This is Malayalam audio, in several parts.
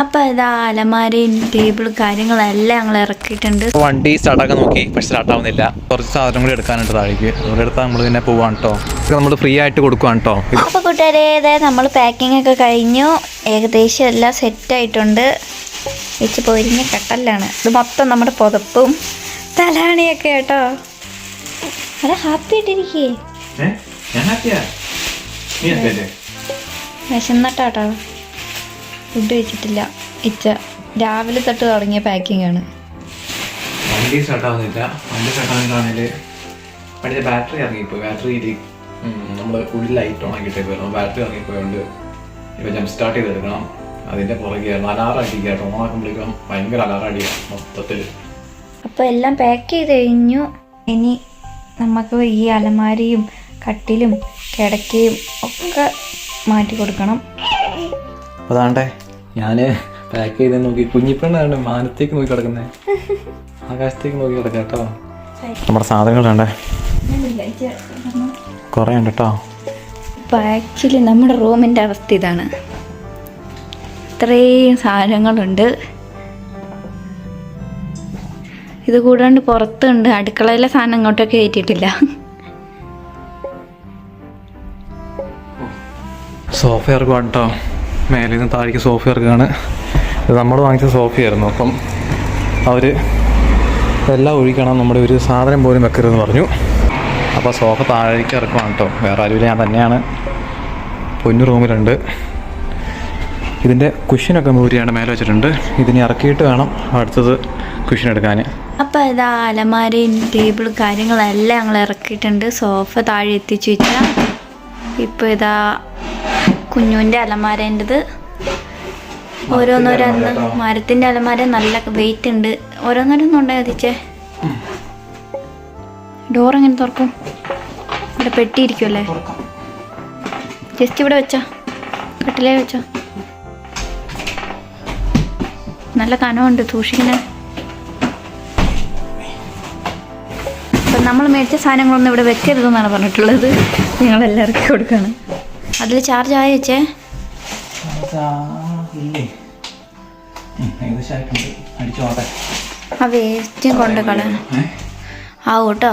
അപ്പോൾ ഇതാ അലമാരയും ടേബിളും കാര്യങ്ങളെല്ലാം ഞങ്ങൾ ഇറക്കിയിട്ടുണ്ട്. വണ്ടി സ്റ്റാർട്ടാക്കാൻ നോക്കി, പക്ഷെ സ്റ്റാർട്ടാവുന്നില്ല. കുറച്ച് സാധനം കൂടി എടുക്കാനുണ്ട് താഴേക്ക്. അവിടെ എടുത്താൽ നമ്മൾ പിന്നെ പോവാണ് കേട്ടോ. ഇത് നമ്മൾ ഫ്രീ ആയിട്ട് കൊടുക്കുവാണ് കേട്ടോ. അപ്പോൾ കൂട്ടുകാരെ, നമ്മൾ പാക്കിംഗ് ഒക്കെ കഴിഞ്ഞു. ഏകദേശം എല്ലാം സെറ്റായിട്ടുണ്ട്. വെച്ച് പൊരിഞ്ഞ കട്ടലാണ് ഇത്. മൊത്തം നമ്മുടെ പുതപ്പും തലാണിയൊക്കെ കേട്ടോ. അല്ല, ഹാപ്പി ആയിട്ടിരിക്കേ. വിശന്നിട്ടാട്ടോ ഫുഡ് കഴിച്ചിട്ടില്ല. രാവിലെ തൊട്ട് തുടങ്ങിയ പാക്കിംഗ് ആണ്. വണ്ടി സ്റ്റാർട്ടാവുന്നില്ല. വണ്ടി സ്റ്റാർട്ടാവുന്നില്ല. വണ്ടിയുടെ ബാറ്ററി ഇറങ്ങിപ്പോയി. ബാറ്ററിയിൽ നമ്മൾ ഉള്ളിൽ ലൈറ്റ് ഓൺ ആക്കിയിട്ടേക്ക് ബാറ്ററി ഇറങ്ങിപ്പോയോണ്ട് ഇപ്പോൾ ജംപ് സ്റ്റാർട്ട് ചെയ്തെടുക്കണം. അതിൻ്റെ പുറകെയായിരുന്നു. അലാറം അടിക്കാട്ടോ. ഓണാക്കുമ്പോഴേക്കും ഭയങ്കര അലാറം അടിയാണ് മൊത്തത്തിൽ. അപ്പോൾ എല്ലാം പാക്ക് ചെയ്ത് കഴിഞ്ഞു. ഇനി നമുക്ക് ഈ അലമാരിയും കട്ടിലും കിടക്കയും ഒക്കെ മാറ്റി കൊടുക്കണം. അപ്പോൾ അതാണ്ടേ ഞാൻ പാക്ക് ചെയ്ത് നോക്കി. കുഞ്ഞിപ്പെണ്ണാണ് മാനത്തേക്ക് നോക്കി കിടക്കുന്നത്. ആകാശത്തേക്ക് നോക്കി കിടക്കാം കേട്ടോ. നമ്മുടെ സാധനങ്ങളുണ്ടേ കുറേ ഉണ്ട് കേട്ടോ. അപ്പോൾ ആക്ച്വലി നമ്മുടെ റൂമിൻ്റെ അവസ്ഥ ഇതാണ്. ഇത്രയും സാധനങ്ങളുണ്ട്. ഇത് കൂടാണ്ട് പുറത്തുണ്ട്. അടുക്കളയിലെ സാധനം ഇങ്ങോട്ടൊക്കെ കയറ്റിയിട്ടില്ല. സോഫ ഇറക്കുവാണ് കേട്ടോ. മേലെ നിന്ന് താഴേക്ക് സോഫ ഇറക്കുകയാണ്. ഇത് നമ്മൾ വാങ്ങിച്ച സോഫയായിരുന്നു. അപ്പം അവർ എല്ലാം ഒഴിക്കണം, നമ്മുടെ ഒരു സാധനം പോലും വെക്കരുതെന്ന് പറഞ്ഞു. അപ്പോൾ സോഫ താഴേക്ക് ഇറക്കുവാണ് കേട്ടോ. വേറെ ആരും ഞാൻ തന്നെയാണ്. പൊന്നു റൂമിലുണ്ട്. ഇതിൻ്റെ കുഷ്യനൊക്കെ മൂരിയാണ് മേലെ വെച്ചിട്ടുണ്ട്. ഇതിനെ ഇറക്കിയിട്ട് വേണം അടുത്തത് കുഷ്യൻ എടുക്കാൻ. അപ്പോൾ ഇതാ അലമാരയും ടേബിളും കാര്യങ്ങളെല്ലാം ഞങ്ങൾ ഇറക്കിയിട്ടുണ്ട്. സോഫ താഴെ എത്തിച്ചു വെച്ചാൽ. ഇപ്പോൾ ഇതാ കുഞ്ഞുവിൻ്റെ അലമാരേൻ്റെത് ഓരോന്നോരോന്ന്. മരത്തിൻ്റെ അലമാര നല്ല വെയിറ്റ് ഉണ്ട്. ഓരോന്നോരോന്നും ഉണ്ടായി എത്തിച്ചേ. ഡോർ എങ്ങനെ തുറക്കും? ഇവിടെ പെട്ടിയിരിക്കുമല്ലേ. ജസ്റ്റ് ഇവിടെ വെച്ചോ, കട്ടിലേ വെച്ചോ. നല്ല കനമുണ്ട്, സൂക്ഷിക്കണേ. അപ്പം നമ്മൾ മേടിച്ച സാധനങ്ങളൊന്നും ഇവിടെ വെക്കരുതെന്നാണ് പറഞ്ഞിട്ടുള്ളത്. ഞങ്ങളെല്ലാവർക്കും കൊടുക്കുകയാണ്. അതിൽ ചാർജ് ആയ വെച്ചേ. ആ വേസ്റ്റും കൊണ്ട് കളയാൻ ആവും കേട്ടോ.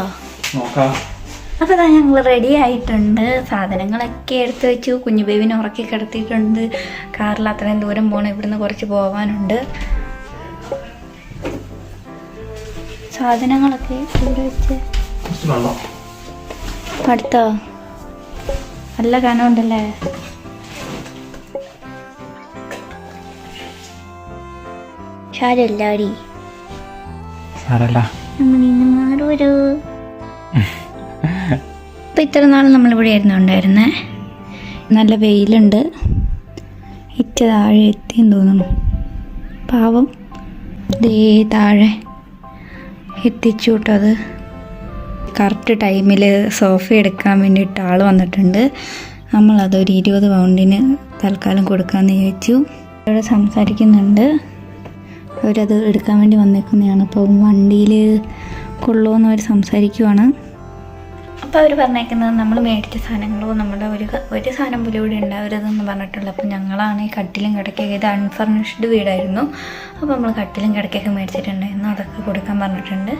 അപ്പോൾ ഇതാ ഞങ്ങൾ റെഡി ആയിട്ടുണ്ട്. സാധനങ്ങളൊക്കെ എടുത്ത് വെച്ചു. കുഞ്ഞു ബേബിനെ ഉറക്കി കിടത്തിയിട്ടുണ്ട്. കാറിൽ അത്രയും ദൂരം പോകണം. ഇവിടുന്ന് കുറച്ച് പോകാനുണ്ട്. സാധനങ്ങളൊക്കെ ഇവിടെ വെച്ച് അടുത്തോ. നല്ല കനമുണ്ടല്ലേ. ഷാരല്ലാടി മാറൂരു. ഇപ്പം ഇത്ര നാൾ നമ്മളിവിടെ ആയിരുന്നു ഉണ്ടായിരുന്നേ. നല്ല വെയിലുണ്ട്. ഇറ്റ താഴെ എത്തിയെന്ന് തോന്നുന്നു. പാവം ദേ താഴെ എത്തിച്ചു കേട്ടോ. അത് കറക്റ്റ് ടൈമിൽ സോഫ എടുക്കാൻ വേണ്ടിയിട്ട് ആൾ വന്നിട്ടുണ്ട്. നമ്മളതൊരു 20 പൗണ്ടിന് തൽക്കാലം കൊടുക്കാമെന്ന് ചോദിച്ചു. അവിടെ സംസാരിക്കുന്നുണ്ട്. അവരത് എടുക്കാൻ വേണ്ടി വന്നേക്കുന്നതാണ്. അപ്പോൾ വണ്ടിയിൽ കൊള്ളുമെന്ന് അവർ സംസാരിക്കുവാണ്. അപ്പോൾ അവർ പറഞ്ഞേക്കുന്നത് നമ്മൾ മേടിച്ച സാധനങ്ങളോ നമ്മുടെ ഒരു സാധനം പോലും ഇവിടെ ഉണ്ടാവരുതെന്ന് പറഞ്ഞിട്ടുള്ളൂ. അപ്പോൾ ഞങ്ങളാണ് ഈ കട്ടിലും കിടക്കൊക്കെ, ഇത് അൺഫർണിഷ്ഡ് വീടായിരുന്നു. അപ്പോൾ നമ്മൾ കട്ടിലും കിടക്കൊക്കെ മേടിച്ചിട്ടുണ്ടായിരുന്നു. അതൊക്കെ കൊടുക്കാൻ പറഞ്ഞിട്ടുണ്ട്.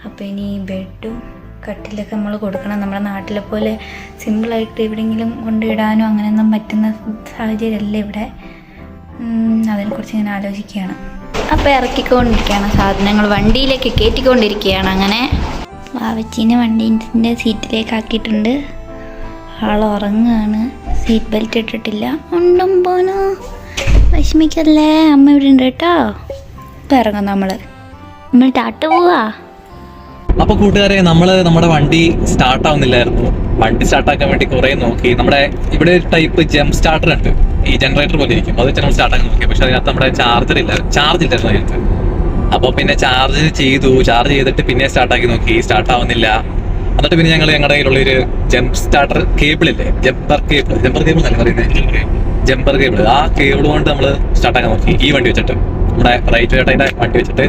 അപ്പോൾ ഇനി ബെഡും കട്ടിലൊക്കെ നമ്മൾ കൊടുക്കണം. നമ്മുടെ നാട്ടിലെ പോലെ സിമ്പിളായിട്ട് എവിടെയെങ്കിലും കൊണ്ടിടാനോ അങ്ങനെയൊന്നും പറ്റുന്ന സാഹചര്യമല്ല ഇവിടെ. അതിനെക്കുറിച്ച് ഞാൻ ആലോചിക്കുകയാണ്. അപ്പോൾ ഇറക്കിക്കൊണ്ടിരിക്കുകയാണ് സാധനങ്ങൾ. വണ്ടിയിലേക്ക് കയറ്റിക്കൊണ്ടിരിക്കുകയാണ്. അങ്ങനെ വാവച്ചീനെ വണ്ടീൻ്റെ സീറ്റിലേക്ക് ആക്കിയിട്ടുണ്ട്. ആൾ ഉറങ്ങുകയാണ്. സീറ്റ് ബെൽറ്റ് ഇട്ടിട്ടില്ല. ഉണ്ടും പോനോ, വിഷമിക്കല്ലേ, അമ്മ ഇവിടെ ഉണ്ട് കേട്ടോ. ഇപ്പം ഇറങ്ങും നമ്മൾ ടാട്ട പോവാ. അപ്പോൾ കൂട്ടുകാരെ, നമ്മുടെ വണ്ടി സ്റ്റാർട്ടാവുന്നില്ലായിരുന്നു. വണ്ടി സ്റ്റാർട്ടാക്കാൻ വേണ്ടി കുറേ നോക്കി. നമ്മുടെ ഇവിടെ ഒരു ടൈപ്പ് ജംപ് സ്റ്റാർട്ടർ ഉണ്ട്. ഈ ജനറേറ്റർ പോലെ ഇരിക്കും. അത് വെച്ച് നമ്മൾ സ്റ്റാർട്ടാക്കാൻ നോക്കി. പക്ഷെ അതിനകത്ത് നമ്മുടെ ചാർജ് ഇല്ലായിരുന്നു അതിനകത്ത്. അപ്പോൾ പിന്നെ ചാർജ് ചെയ്തിട്ട് പിന്നെ സ്റ്റാർട്ടാക്കി നോക്കി. സ്റ്റാർട്ടാവുന്നില്ല. എന്നിട്ട് പിന്നെ ഞങ്ങളുടെ കയ്യിലുള്ളൊരു ജംപ് സ്റ്റാർട്ടർ കേബിളില്ലേ, ജമ്പർ കേബിൾ എന്നല്ല പറയുന്നത്, ജമ്പർ കേബിൾ. ആ കേബിൾ കൊണ്ട് നമ്മൾ സ്റ്റാർട്ടാക്കാൻ നോക്കി. ഈ വണ്ടി വെച്ചിട്ട്, നമ്മുടെ റൈറ്റ് ചേട്ടായിൻ്റെ വണ്ടി വെച്ചിട്ട്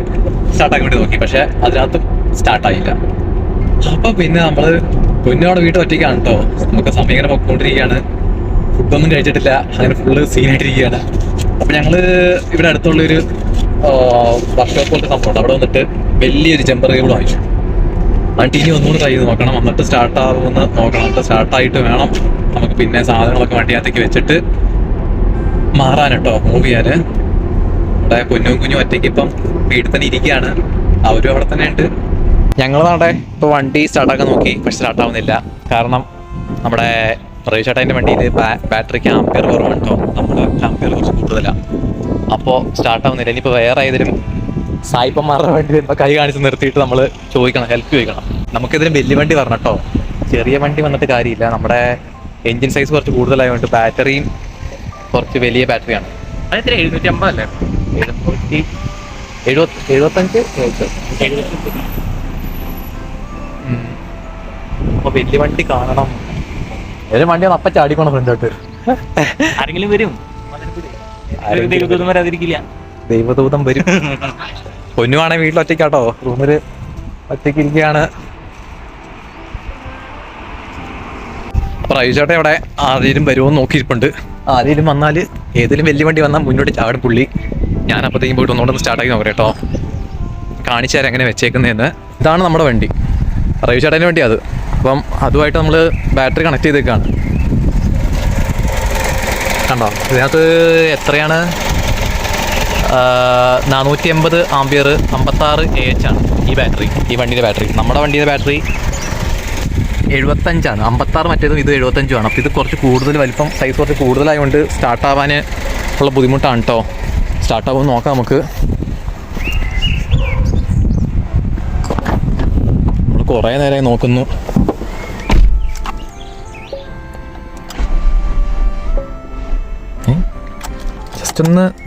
സ്റ്റാർട്ടാക്കാൻ വേണ്ടി നോക്കി. പക്ഷെ അതിനകത്തും സ്റ്റാർട്ടായില്ല. അപ്പൊ പിന്നെ നമ്മള് കുഞ്ഞോടെ വീട്ടിൽ ഒറ്റയ്ക്കാണ് കേട്ടോ. നമുക്ക് സമയം ഇങ്ങനെ പൊക്കോണ്ടിരിക്കുകയാണ്. ഫുഡൊന്നും കഴിച്ചിട്ടില്ല, അങ്ങനെ ഫുള്ള് സീനായിട്ടിരിക്കുകയാണ്. അപ്പം ഞങ്ങൾ ഇവിടെ അടുത്തുള്ളൊരു വർക്ക്ഷോപ്പ് പോലത്തെ സംഭവമുണ്ട്, അവിടെ വന്നിട്ട് വലിയൊരു ജമ്പർ കേബിൾ വാങ്ങിച്ചു. എന്നിട്ട് ഇനി ഒന്നുകൂടി ട്രൈ ചെയ്ത് നോക്കണം, എന്നിട്ട് സ്റ്റാർട്ടാവുമെന്ന് നോക്കണം. എന്നിട്ട് സ്റ്റാർട്ടായിട്ട് വേണം നമുക്ക് പിന്നെ സാധനങ്ങളൊക്കെ വണ്ടിയകത്തേക്ക് വെച്ചിട്ട് മാറാൻ കേട്ടോ, മൂവ് ചെയ്യാൻ. ഇവിടെ കുഞ്ഞും ഒറ്റയ്ക്ക് ഇപ്പം വീട്ടിൽ തന്നെ ഇരിക്കുകയാണ്, അവരും അവിടെ തന്നെ ഉണ്ട്. ഞങ്ങൾ നാടെ ഇപ്പോൾ വണ്ടി സ്റ്റാർട്ടാക്കാൻ നോക്കി, പക്ഷെ സ്റ്റാർട്ടാവുന്നില്ല. കാരണം നമ്മുടെ റവി ചേട്ടൻ്റെ വണ്ടിയിൽ ബാറ്ററിക്ക് ആംപിയർ കുറവാണ് കേട്ടോ, നമ്മുടെ ആംപിയർ കുറച്ച് കൂടുതലാണ്. അപ്പോൾ സ്റ്റാർട്ടാവുന്നില്ല. ഇനിയിപ്പോൾ വേറെ ഏതെങ്കിലും സായിപ്പന്മാരുടെ വണ്ടി വരുമ്പോൾ കൈ കാണിച്ച് നിർത്തിയിട്ട് നമ്മൾ ചോദിക്കണം, ഹെൽപ്പ് ചോദിക്കണം. നമുക്കിതിന് വലിയ വണ്ടി വരണം കേട്ടോ, ചെറിയ വണ്ടി വന്നിട്ട് കാര്യമില്ല. നമ്മുടെ എൻജിൻ സൈസ് കുറച്ച് കൂടുതലായതുകൊണ്ട് ബാറ്ററിയും കുറച്ച് വലിയ ബാറ്ററിയാണ്. അതെത്ര 750 അല്ലേ? 775. അപ്പോൾ വലിയ വണ്ടി കാണണം. ഏതൊരു വണ്ടി അപ്പം ചാടിക്കണം ഫ്രണ്ടോട്ട്. ആരെങ്കിലും വരും, ദൈവദൂതം വരാതിരിക്കില്ല. ദൈവദൂതം വരും. പൊന്നുവാണെ വീട്ടിൽ ഒറ്റയ്ക്കാട്ടോ, റൂമിൽ ഒറ്റയ്ക്ക് ഇരിക്കുകയാണ്. അപ്പൊ റൈചേട്ടൻ അവിടെ ആരെങ്കിലും വരുമോ നോക്കിയിരിപ്പുണ്ട്. ആരെങ്കിലും വന്നാൽ, ഏതെങ്കിലും വലിയ വണ്ടി വന്നാൽ മുന്നോട്ട് ചാടും പുള്ളി. ഞാൻ അപ്പോഴത്തേക്കും പോയിട്ട് ഒന്നുകൂടെ സ്റ്റാർട്ടാക്കി നോക്കാം കേട്ടോ, കാണിച്ചു തരാം എങ്ങനെ വെച്ചേക്കുന്നതെന്ന്. ഇതാണ് നമ്മുടെ വണ്ടി, റൈചേട്ടൻ്റെ വണ്ടി അത്. അപ്പം അതുമായിട്ട് നമ്മൾ ബാറ്ററി കണക്ട് ചെയ്തേക്കാണ്. കണ്ടോ, ഇതിനകത്ത് എത്രയാണ്? 480 ആംപിയർ, 56 AH ആണ് ഈ ബാറ്ററി, ഈ വണ്ടിയുടെ ബാറ്ററി. നമ്മുടെ വണ്ടിയുടെ ബാറ്ററി 75 ആണ്, 56 മറ്റേതും ഇത് 75 ആണ്. അപ്പോൾ ഇത് കുറച്ച് കൂടുതൽ വലിപ്പം, സൈസ് കുറച്ച് കൂടുതലായതുകൊണ്ട് സ്റ്റാർട്ടാവാൻ ഉള്ള ബുദ്ധിമുട്ടാണ് കേട്ടോ. സ്റ്റാർട്ടാവുമെന്ന് നോക്കാം നമുക്ക്. നമ്മൾ കുറേ നേരമായി നോക്കുന്നു.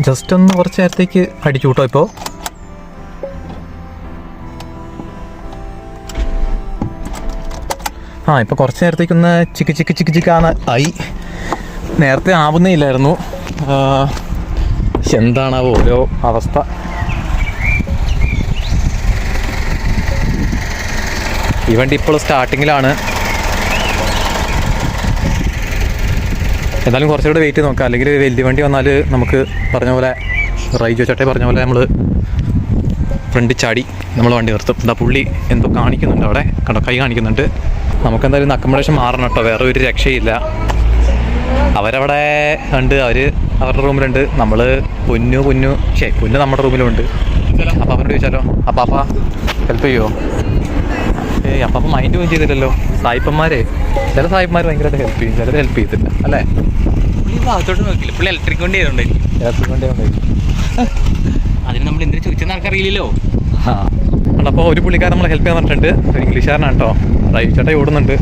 ജസ്റ്റ് ഒന്ന് കുറച്ച് നേരത്തേക്ക് അടിച്ചു കൂട്ടോ. ഇപ്പോൾ ഇപ്പോൾ കുറച്ച് നേരത്തേക്കൊന്ന് ചിക്കാണ് ആയി. നേരത്തെ ആവുന്നേ ഇല്ലായിരുന്നു. എന്താണാവോ ഓരോ അവസ്ഥ. ഈ വണ്ടി ഇപ്പോൾ സ്റ്റാർട്ടിങ്ങിലാണ്. എന്നാലും കുറച്ചുകൂടെ വെയിറ്റ് ചെയ്ത് നോക്കാം, അല്ലെങ്കിൽ വലിയ വണ്ടി വന്നാൽ നമുക്ക് പറഞ്ഞ പോലെ, റൈജോ ചേട്ടൻ പറഞ്ഞ പോലെ നമ്മൾ ഫ്രണ്ട് ചാടി നമ്മൾ വണ്ടി നിർത്തും. എന്താ പുള്ളി എന്തോ കാണിക്കുന്നുണ്ട് അവിടെ, കണ്ടോ, കൈ കാണിക്കുന്നുണ്ട്. നമുക്കെന്തായാലും അക്കോമഡേഷൻ മാറണം കേട്ടോ, വേറെ ഒരു രക്ഷയില്ല. അവരവിടെ ഉണ്ട്, അവർ അവരുടെ റൂമിലുണ്ട്. നമ്മൾ പൊന്നു നമ്മുടെ റൂമിലുണ്ട്. അപ്പം അവരോട് ചോദിച്ചാലോ, അപ്പാപ്പ ഹെൽപ്പ് ചെയ്യുമോ? അപ്പം മൈൻഡ് പോയി ചെയ്തില്ലല്ലോ. സായിപ്പന്മാരെ, ചില സായിപ്പന്മാർ ഭയങ്കരമായിട്ട് ഹെൽപ്പ് ചെയ്യും, ചിലർ ഹെൽപ്പ് ചെയ്തില്ല അല്ലേ? ഭാഗത്തോട്ട് നോക്കില്ല, പുള്ളി ഇലക്ട്രിക് വണ്ടി ആയതുകൊണ്ടായിരിക്കും. അതിന് നമ്മൾ എന്തിനു ചോദിച്ചെന്ന് ആൾക്കറിയില്ലല്ലോ. അപ്പോൾ ഒരു പുള്ളിക്കാരൻ നമ്മളെ ഹെൽപ്പ് ചെയ്യാൻ പറഞ്ഞിട്ടുണ്ട്, ഒരു ഇംഗ്ലീഷുകാരനാണ് കേട്ടോ. റൈവ് ചേട്ടായി ഓടുന്നുണ്ട്.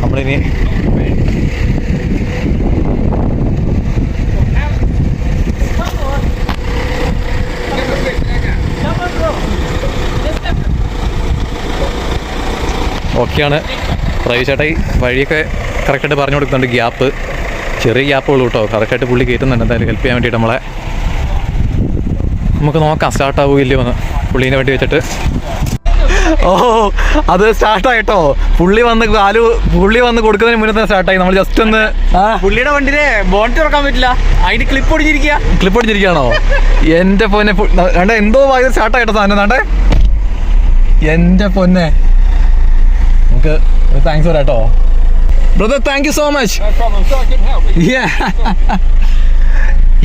നമ്മളിനി ഓക്കെയാണ്. റൈവ് ചേട്ടായി വഴിയൊക്കെ കറക്റ്റായിട്ട് പറഞ്ഞു കൊടുക്കുന്നുണ്ട്. ഗ്യാപ്പ്, ചെറിയ ഗ്യാപ്പുള്ളൂ കേട്ടോ. കറക്റ്റായിട്ട് പുള്ളി കയറ്റുന്നുണ്ട്, എന്തായാലും ഹെൽപ്പ് ചെയ്യാൻ വേണ്ടിയിട്ട് നമ്മളെ. നമുക്ക് നോക്കാം സ്റ്റാർട്ടാവില്ലയോ എന്ന് പുള്ളീനെ വേണ്ടി വെച്ചിട്ട്. ഓ, അത് സ്റ്റാർട്ടായിട്ടോ. പുള്ളി വന്ന് കൊടുക്കുന്നതിന് മുന്നേ തന്നെ സ്റ്റാർട്ടായി. നമ്മൾ ജസ്റ്റ് ഒന്ന് പുള്ളിയുടെ വണ്ടിയിലെ ബോണറ്റ് തുറക്കാൻ പറ്റില്ല, അതിന് ക്ലിപ്പ് ഒടിഞ്ഞിരിക്കുകയാണോ? എൻ്റെ പൊന്നെ, കണ്ട എന്തോ ഭയങ്കര സ്റ്റാർട്ടായിട്ടോ സാധനം. കണ്ടേ എൻ്റെ പൊന്നെ, നമുക്ക് താങ്ക്സ് പറയാട്ടോ brother, thank you so much.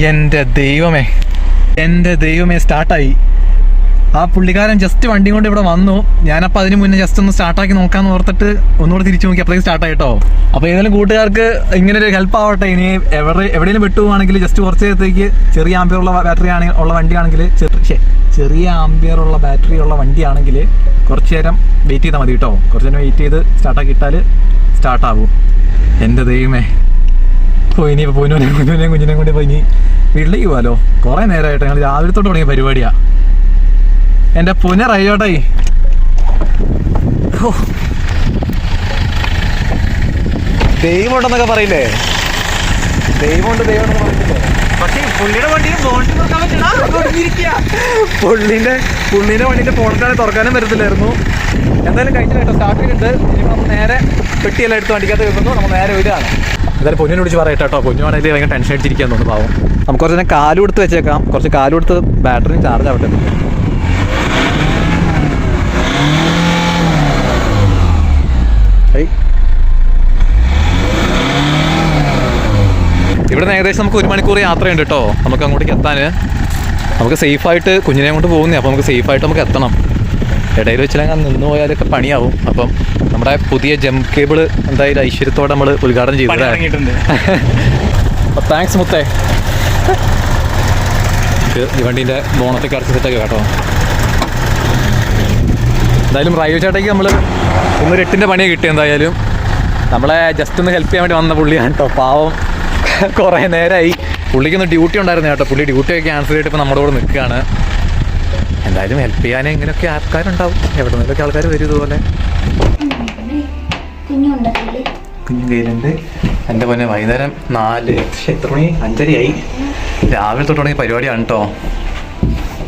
എൻ്റെ ദൈവമേ സ്റ്റാർട്ടായി. ആ പുള്ളിക്കാരൻ ജസ്റ്റ് വണ്ടി കൊണ്ട് ഇവിടെ വന്നു. ഞാനപ്പോൾ അതിന് മുന്നേ ജസ്റ്റ് ഒന്ന് സ്റ്റാർട്ടാക്കി നോക്കാമെന്ന് ഓർത്തിട്ട് ഒന്നുകൂടെ തിരിച്ചു നോക്കി, അപ്പോഴേക്കും സ്റ്റാർട്ടായിട്ടോ. അപ്പോൾ ഏതെങ്കിലും കൂട്ടുകാർക്ക് ഇങ്ങനെ ഒരു ഹെൽപ്പ് ആവട്ടെ. ഇനി എവിടെയെങ്കിലും വിട്ടുപോവാണെങ്കിൽ ജസ്റ്റ് കുറച്ച് നേരത്തേക്ക് ചെറിയ ആംപിയറുള്ള ബാറ്ററി ഉള്ള വണ്ടിയാണെങ്കിൽ, ചെറിയ ആംപിയറുള്ള ബാറ്ററി ഉള്ള വണ്ടിയാണെങ്കിൽ കുറച്ച് നേരം വെയിറ്റ് ചെയ്താൽ മതി കേട്ടോ. കുറച്ച് നേരം വെയിറ്റ് ചെയ്ത് സ്റ്റാർട്ടാക്കി ഇട്ടാൽ സ്റ്റാർട്ടാവും. എൻ്റെ ദൈവമേ, ഇനിയിപ്പോൾ കുഞ്ഞിനെയും കൊണ്ട് പോയി ഇനി വീട്ടിലേക്ക് പോകാമല്ലോ. കുറേ നേരമായിട്ട് ഞങ്ങൾ രാവിലെ തൊട്ട് തുടങ്ങിയ പരിപാടിയാണ്. എൻ്റെ പൊന്നെ റൈജോട്ടായി, ദൈവമുണ്ടെന്നൊക്കെ പറയില്ലേ, ദൈവമുണ്ടെന്നൊക്കെ പറയില്ലേ. പക്ഷേ പുള്ളിയുടെ വണ്ടിയിൽ ബോണ്ട് തുറക്കാൻ പറ്റില്ല. പുള്ളിന്റെ വണ്ടിന്റെ ഫോണൊക്കെ തുറക്കാനും പറ്റത്തില്ലായിരുന്നു. എന്തായാലും കഴിച്ചില്ല കേട്ടോ. സ്റ്റാർട്ട് ചെയ്തിട്ട് ഇനി നമ്മൾ നേരെ പെട്ടിയെല്ലാം എടുത്ത് വണ്ടിക്കകത്ത് വെക്കുന്നു. നമ്മൾ നേരെ വരികയാണ്. എന്തായാലും പൊന്നിനെ വിളിച്ച് പറയട്ടെ കേട്ടോ. പൊന്നുവാണെങ്കിൽ ഭയങ്കര ടെൻഷൻ അടിച്ചിരിക്കാൻ തോന്നുന്നു പാവം. നമുക്ക് കുറച്ച് നേരം കാലും കൊടുത്ത് വെച്ചേക്കാം. കുറച്ച് കാലും കൊടുത്ത് ബാറ്ററി ചാർജ് ആവട്ടെ. ഇവിടെ നിന്ന് ഏകദേശം നമുക്ക് 1 മണിക്കൂർ യാത്രയുണ്ട് കേട്ടോ. നമുക്ക് അങ്ങോട്ടേക്ക് എത്താൻ നമുക്ക് സേഫായിട്ട് കുഞ്ഞിനെ കൊണ്ട് പോകുന്നേ. അപ്പോൾ നമുക്ക് സേഫായിട്ട് നമുക്ക് എത്തണം. ഇടയിൽ വെച്ചില്ലെങ്കിൽ നിന്ന് പോയാലൊക്കെ പണിയാവും. അപ്പം നമ്മുടെ പുതിയ ജംപ് കേബിൾ എന്തായാലും ഐശ്വര്യത്തോടെ നമ്മൾ ഉദ്ഘാടനം ചെയ്തിട്ടുണ്ട്. അപ്പോൾ താങ്ക്സ് മുത്തേ. ഈ വണ്ടീൻ്റെ ബോണത്തൊക്കെ അടച്ച് സെറ്റൊക്കെ കേട്ടോ. എന്തായാലും റൈവ് ചേട്ടയ്ക്ക് നമ്മൾ 1:08 പണിയാണ് കിട്ടി. എന്തായാലും നമ്മളെ ജസ്റ്റ് ഒന്ന് ഹെൽപ്പ് ചെയ്യാൻ വേണ്ടി വന്ന പുള്ളിയാണ് കേട്ടോ. പാവം കുറേ നേരമായി. പുള്ളിക്കൊന്ന് ഡ്യൂട്ടി ഉണ്ടായിരുന്നു കേട്ടോ. പുള്ളി ഡ്യൂട്ടിയൊക്കെ ക്യാൻസൽ ചെയ്തിട്ട് ഇപ്പോൾ നമ്മുടെ കൂടെ നിൽക്കുകയാണ്. എന്തായാലും ഹെൽപ്പ് ചെയ്യാൻ ഇങ്ങനെയൊക്കെ ആൾക്കാരുണ്ടാവും. എവിടെ നിന്നൊക്കെ ആൾക്കാർ വരും ഇതുപോലെ. കുഞ്ഞു കയ്യിലുണ്ട്. എൻ്റെ പൊന്നെ വൈകുന്നേരം 4 എത്ര മണി 5:30 രാവിലെ തൊട്ട് തുടങ്ങിയ പരിപാടിയാണ് കേട്ടോ.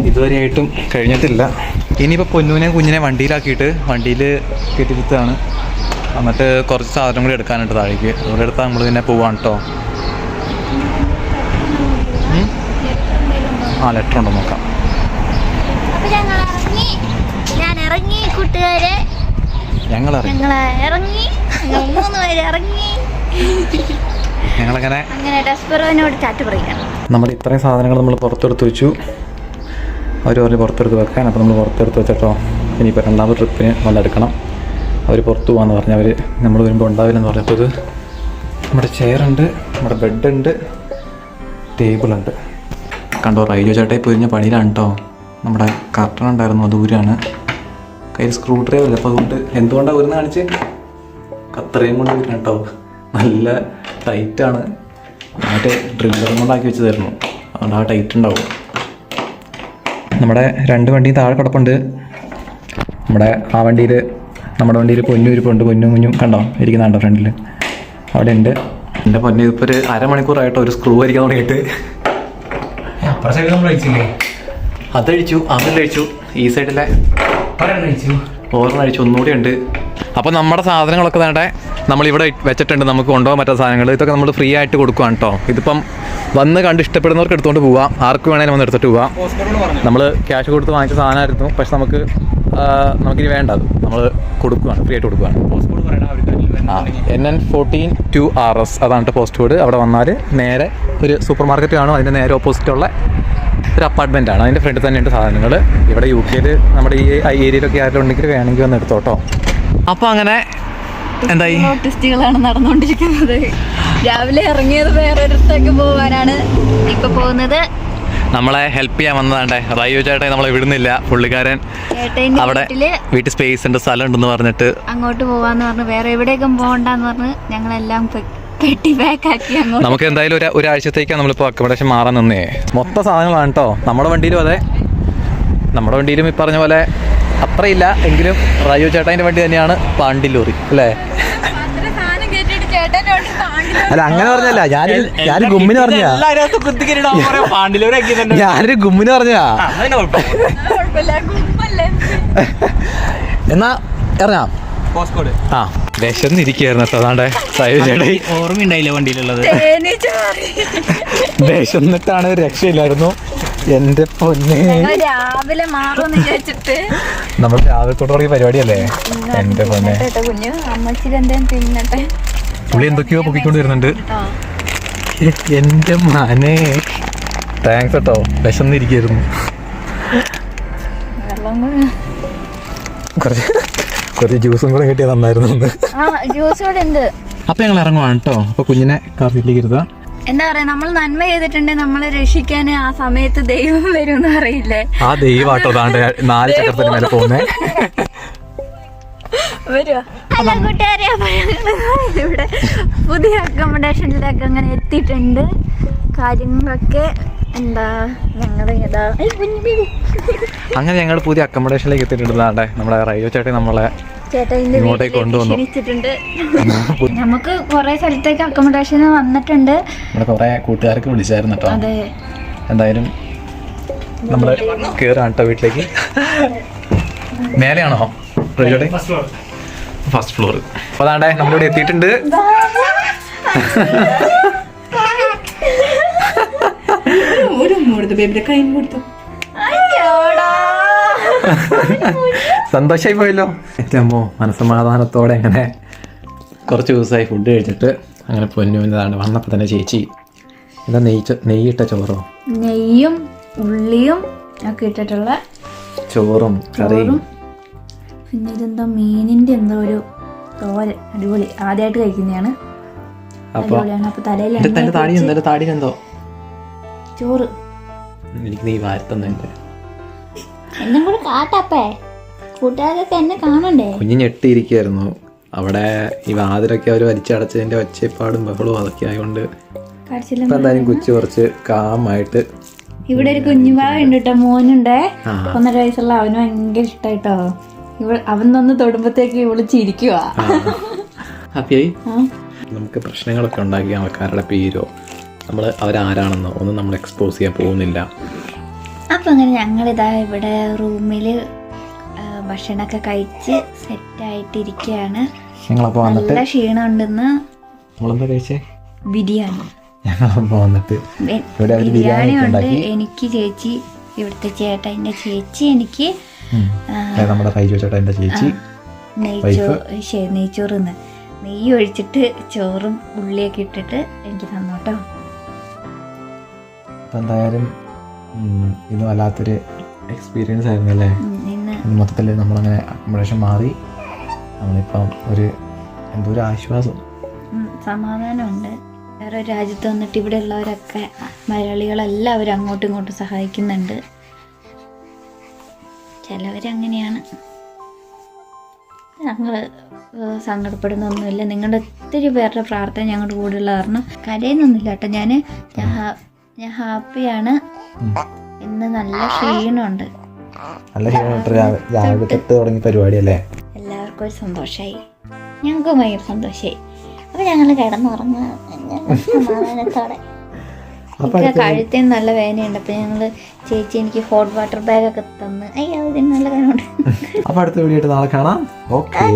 ഇതുവരെയായിട്ടും കഴിഞ്ഞിട്ടില്ല. ഇനിയിപ്പോൾ പൊന്നൂനെ കുഞ്ഞിനെ വണ്ടിയിലാക്കിയിട്ട് വണ്ടിയിൽ കെട്ടിരുത്താണ്. എന്നിട്ട് കുറച്ച് സാധനം കൂടി എടുക്കാനുണ്ട് താഴേക്ക്. അവിടെ എടുത്താൽ നമ്മൾ പിന്നെ പോവാണ് കേട്ടോ. ആ ലെറ്റർ ഉണ്ടോ നോക്കാം. ഞങ്ങളങ്ങനെ നമ്മൾ ഇത്രയും സാധനങ്ങൾ നമ്മൾ പുറത്തെടുത്ത് വെച്ചു. അവർ പറഞ്ഞ് പുറത്തെടുത്ത് വെക്കാൻ. അപ്പോൾ നമ്മൾ പുറത്തെടുത്ത് വെച്ചിട്ടോ. ഇനിയിപ്പോൾ 2ാമത്തെ ട്രിപ്പിന് വന്നെടുക്കണം. അവർ പുറത്ത് പോകാമെന്ന് പറഞ്ഞാൽ അവർ നമ്മൾ വരുമ്പോൾ ഉണ്ടാവില്ലെന്ന് പറഞ്ഞപ്പോൾ ഇത് നമ്മുടെ ചെയറുണ്ട്, നമ്മുടെ ബെഡുണ്ട്, ടേബിളുണ്ട്. കണ്ടോ റൈജോ ചേട്ടായി പൊരിഞ്ഞ പണിയിലാണ് കേട്ടോ. നമ്മുടെ കർട്ടൺ ഉണ്ടായിരുന്നു, അത് ഊരാണ്. കയ്യിൽ സ്ക്രൂ ഡ്രൈവർ ഇല്ല. അപ്പോൾ അതുകൊണ്ട് എന്തുകൊണ്ടാണ് ഊരുന്ന് കാണിച്ച് കത്രയും കൊണ്ട് ഊരണം കേട്ടോ. നല്ല ടൈറ്റാണ്. മറ്റേ ഡ്രില്ലറും കൊണ്ടാക്കി വെച്ചതായിരുന്നു. അതുകൊണ്ട് ആ ടൈറ്റ് ഉണ്ടാവും. നമ്മുടെ 2 വണ്ടിയും താഴെ കിടപ്പുണ്ട്. നമ്മുടെ വണ്ടിയിൽ പൊന്നും ഇരിപ്പുണ്ട്. പൊന്നും കുഞ്ഞും കണ്ടോ ഇരിക്കുന്നുണ്ടോ ഫ്രണ്ടിൽ അവിടെ ഉണ്ട്. എൻ്റെ പൊന്നു ഇതിപ്പോൾ ഒരു അരമണിക്കൂറായിട്ടോ ഒരു സ്ക്രൂ അരിക്കാൻ തുടങ്ങിയിട്ട്. അതഴിച്ചു, കഴിച്ചു. ഈ സൈഡിലെ ഓർമ്മഴിച്ചു. ഒന്നുകൂടി ഉണ്ട്. അപ്പോൾ നമ്മുടെ സാധനങ്ങളൊക്കെ വേണ്ടേ നമ്മളിവിടെ വെച്ചിട്ടുണ്ട്. നമുക്ക് കൊണ്ടുപോകാൻ പറ്റുന്ന സാധനങ്ങൾ ഇതൊക്കെ നമ്മൾ ഫ്രീ ആയിട്ട് കൊടുക്കുകയാണ് കേട്ടോ. ഇതിപ്പം വന്ന് കണ്ട് ഇഷ്ടപ്പെടുന്നവർക്ക് എടുത്തുകൊണ്ട് പോവാം. ആർക്ക് വേണേലും വന്ന് എടുത്തിട്ട് പോവാം. നമ്മൾ ക്യാഷ് കൊടുത്ത് വാങ്ങിച്ച സാധനമായിരുന്നു. പക്ഷെ നമുക്കിനി വേണ്ട. അത് നമ്മൾ കൊടുക്കുകയാണ്, ഫ്രീ ആയിട്ട് കൊടുക്കുകയാണ്. NN14 2RS അതാണ് പോസ്റ്റ് കോഡ്. അവിടെ വന്നാൽ നേരെ ഒരു സൂപ്പർ മാർക്കറ്റ് കാണും. അതിൻ്റെ നേരെ ഓപ്പോസിറ്റുള്ള ഒരു അപ്പാർട്ട്മെൻറ്റാണ്. അതിൻ്റെ ഫ്രണ്ടിൽ തന്നെയുണ്ട് സാധനങ്ങൾ. ഇവിടെ UK നമ്മുടെ ഈ ഏരിയയിലൊക്കെ ആരെങ്കിലും ഉണ്ടെങ്കിൽ വേണമെങ്കിൽ വന്ന് എടുത്തോട്ടോ. അപ്പോൾ അങ്ങനെ എന്തായി ടെസ്റ്റുകളാണ് നടന്നുകൊണ്ടിരിക്കുന്നത്. രാവിലെ ഇറങ്ങിയത് വേറൊരിടത്തേക്ക് പോകാനാണ്. ഇപ്പൊ പോകുന്നത് നമ്മളെ ഹെൽപ്പ് ചെയ്യാൻ വന്നതാണ്ടേ റൈജോ ചേട്ടൻ നമ്മളെ വിടുന്നില്ല. പുള്ളിക്കാരൻ അവിടെ വീട്ടിൽ സ്പേസ് ഉണ്ട്, സ്ഥലം ഉണ്ടെന്ന് പറഞ്ഞിട്ട് അങ്ങോട്ട് പോവാന്ന് പറഞ്ഞു. വേറെ എവിടേക്കും പോകണ്ടെന്ന് പറഞ്ഞ് ഞങ്ങളെല്ലാം പെട്ടി പാക്ക് ആക്കി അങ്ങോട്ട്. നമുക്ക് എന്തായാലും ഒരാഴ്ചത്തേക്കാണ് നമ്മളിപ്പോൾ അക്കോമഡേഷൻ മാറാൻ നിന്നേ. മൊത്തം സാധനങ്ങളാണ് കേട്ടോ. നമ്മുടെ വണ്ടിയിലും അതെ. നമ്മുടെ വണ്ടിയിലും ഈ പറഞ്ഞ പോലെ അത്രയില്ല എങ്കിലും റൈജോ ചേട്ടൻ്റെ വണ്ടി തന്നെയാണ് പാണ്ടി ലോറി അല്ലേ? അല്ല അങ്ങനെ പറഞ്ഞല്ല. ഞാനൊരു ഗുമ്മിന് പറഞ്ഞാ. ഞാനൊരു ഗുമ്മിന് പറഞ്ഞാ. എന്നാ ഇറങ്ങാം. ആ വിശന്നിരിക്കുകയായിരുന്നു കേട്ടോ. അതാണ്ട് ഓർമ്മയുണ്ടായില്ല വണ്ടിയിലുള്ളത്. വിശന്നിട്ടാണ് രക്ഷയില്ലായിരുന്നു. എന്റെ പൊന്നെ രാവിലെ മാറുമെന്ന് വിചാരിച്ചിട്ട് നമ്മൾ രാവിലെ തൊട്ട് തുടങ്ങിയ പരിപാടിയല്ലേ. എന്റെ പൊന്നെ കുഞ്ഞു അമ്മച്ചിൽ എന്തേലും തിന്നട്ടെ. പുള്ളി എന്തൊക്കെയോ പൊക്കിക്കൊണ്ട് വരുന്നുണ്ട്. എന്റെ മാനെ താങ്ക്സ് കേട്ടോ. വിശന്നിരിക്കുന്നു. കുറച്ച് ജ്യൂസും കൂടെ കിട്ടിയാൽ നന്നായിരുന്നു. അപ്പൊ ഞങ്ങൾ ഇറങ്ങുവാണ് കേട്ടോ. അപ്പൊ കുഞ്ഞിനെ കാറിലേക്ക് ഇരുത്താം. എന്താ പറയാ, നമ്മൾ നന്മ ചെയ്തിട്ടുണ്ടെങ്കിൽ നമ്മളെ രക്ഷിക്കാൻ ആ സമയത്ത് ദൈവം വരും എന്ന് അറിയില്ലേ. ആ ദൈവാട്ടോ താണ്ട് 4 ചക്രത്തിന് മേലെ പോകുന്നേ. ഹലോ കൂട്ടുകാരെ, ഇവിടെ പുതിയ അക്കോമഡേഷനിലൊക്കെ അങ്ങനെ എത്തിയിട്ടുണ്ട്. കാര്യങ്ങളൊക്കെ എന്താ അങ്ങനെ ഞങ്ങൾ പുതിയ അക്കോമഡേഷനിലേക്ക് എത്തിയിട്ടുണ്ട്. നമ്മുടെ റൈജോ ചേട്ടൻ നമ്മളെ ഇങ്ങോട്ടേക്ക് കൊണ്ടുവന്നു. നമുക്ക് കുറെ സ്ഥലത്തേക്ക് അക്കോമഡേഷൻ വന്നിട്ടുണ്ട്. കുറെ കൂട്ടുകാർക്ക് വിളിച്ചായിരുന്നു കേട്ടോ. അതെ, എന്തായാലും നമ്മൾ കയറാണ് കേട്ടോ വീട്ടിലേക്ക്. മേലെയാണോ റെഡിയോടെ? First floor. അപ്പോൾ അതാണ്ടേ നമ്മളിവിടെ എത്തിയിട്ടുണ്ട്. സന്തോഷമായി പോയല്ലോ. അമ്മോ മനസ്സമാധാനത്തോടെ അങ്ങനെ കുറച്ച് ദിവസമായി ഫുഡ് കഴിച്ചിട്ട് അങ്ങനെ പൊന്നുന്നതാണ്. വന്നപ്പോൾ തന്നെ ചേച്ചി എന്താ നെയ്യിട്ട ചോറോ? നെയ്യും ഉള്ളിയും ഒക്കെ ഇട്ടിട്ടുള്ള ചോറും കറിയും. പിന്നെ ഇതെന്തോ മീനിന്റെ എന്തോ ഒരു തോരൻ. അടിപൊളി. ആദ്യമായിട്ട് കഴിക്കുന്നതാണ്. അടിപൊളിയാണ്. അപ്പൊ താടിയെന്തോ ചോറ് എനിക്ക് നീ വാരത്തന്നെ എന്നെ കൂടെ കാട്ടാപ്പേ. കൂട്ടുകാരൊക്കെ എന്നെ കാണണ്ടേ? കുഞ്ഞ് ഞെട്ടിയിരിക്കുകയായിരുന്നു. അവിടെ ഈ വാതിലൊക്കെ അവർ വലിച്ചടച്ചതിന്റെ ഒച്ചപ്പാടും ബഹളവും അതൊക്കെ ആയതുകൊണ്ട് ഇപ്പൊ എന്തായാലും കൊച്ചു കുറച്ച് കാമായിട്ട്. ഇവിടെ ഒരു കുഞ്ഞുപാവ ഉണ്ട് കേട്ടോ, മോനുണ്ടേ. 1.5 വയസ്സുള്ള. അവന് ഭയങ്കര ഇഷ്ടായിട്ടോ. അവൻ വന്ന് തൊടുമ്പത്തേക്ക് ഇവള് ചിരിക്കുക. ഹാപ്പിയായി. നമുക്ക് പ്രശ്നങ്ങളൊക്കെ ഉണ്ടാക്കി ആൾക്കാരുടെ പേരോ അവരാരാണെന്നോ ഒന്നും നമ്മൾ എക്സ്പോസ് ചെയ്യാൻ പോകുന്നില്ല. അപ്പം അങ്ങനെ ഞങ്ങളിതാ ഇവിടെ റൂമിൽ ഭക്ഷണമൊക്കെ കഴിച്ച് സെറ്റായിട്ടിരിക്കുകയാണ്. നല്ല ക്ഷീണം ഉണ്ടെന്ന്. നമ്മളെന്താ കഴിച്ചേ? ബിരിയാണി. ഞങ്ങളപ്പോൾ വന്നിട്ട് ബിരിയാണി ഉണ്ട്. എനിക്ക് ചേച്ചി, ഇവിടുത്തെ ചേട്ടൻ്റെ ചേച്ചി, എനിക്ക് നമ്മുടെ ചേട്ടൻ്റെ ചേച്ചി നെയ്ച്ചോറിന്ന് നെയ്യ് ഒഴിച്ചിട്ട് ചോറും ഉള്ളിയൊക്കെ ഇട്ടിട്ട് എനിക്ക് തന്നോട്ടോ. എന്തായാലും ഇത് വല്ലാത്തൊരു എക്സ്പീരിയൻസ് ആയിരുന്നു അല്ലേ. മൊത്തത്തിൽ നമ്മളങ്ങനെ അക്കോമഡേഷൻ മാറി നമ്മളിപ്പം എന്തോ ഒരു ആശ്വാസം, സമാധാനമുണ്ട്. വേറെ ഒരു രാജ്യത്ത് വന്നിട്ട് ഇവിടെ ഉള്ളവരൊക്കെ മലയാളികളെല്ലാവരും അങ്ങോട്ടും ഇങ്ങോട്ടും സഹായിക്കുന്നുണ്ട്. ചിലവരങ്ങനെയാണ്. ഞങ്ങൾ സങ്കടപ്പെടുന്നൊന്നുമില്ല. നിങ്ങളുടെ ഒത്തിരി പേരുടെ പ്രാർത്ഥന ഞങ്ങളുടെ കൂടെയുള്ള കാരണം കരയുന്നൊന്നുമില്ല കേട്ടോ. ഞാൻ ഹാപ്പിയാണ്. ഇന്ന് നല്ല ക്ഷീണമുണ്ട്. പരിപാടിയല്ലേ. എല്ലാവർക്കും ഒരു സന്തോഷമായി, ഞങ്ങൾക്കും ഭയങ്കര സന്തോഷമായി. അപ്പൊ ഞങ്ങൾ കിടന്നുറങ്ങാൻ സമാധാനത്തോടെ. എനിക്ക് കഴുത്തിന് നല്ല വേദനയുണ്ട്. അപ്പൊ ഞങ്ങള് ചേച്ചി എനിക്ക് ഹോട്ട് വാട്ടർ ബാഗ് ഒക്കെ തന്ന്. അയ്യോ ഇതിന് നല്ല കാര്യമുണ്ട്. അപ്പൊ അടുത്ത വീഡിയോ നാളെ കാണാം. ഓക്കേ.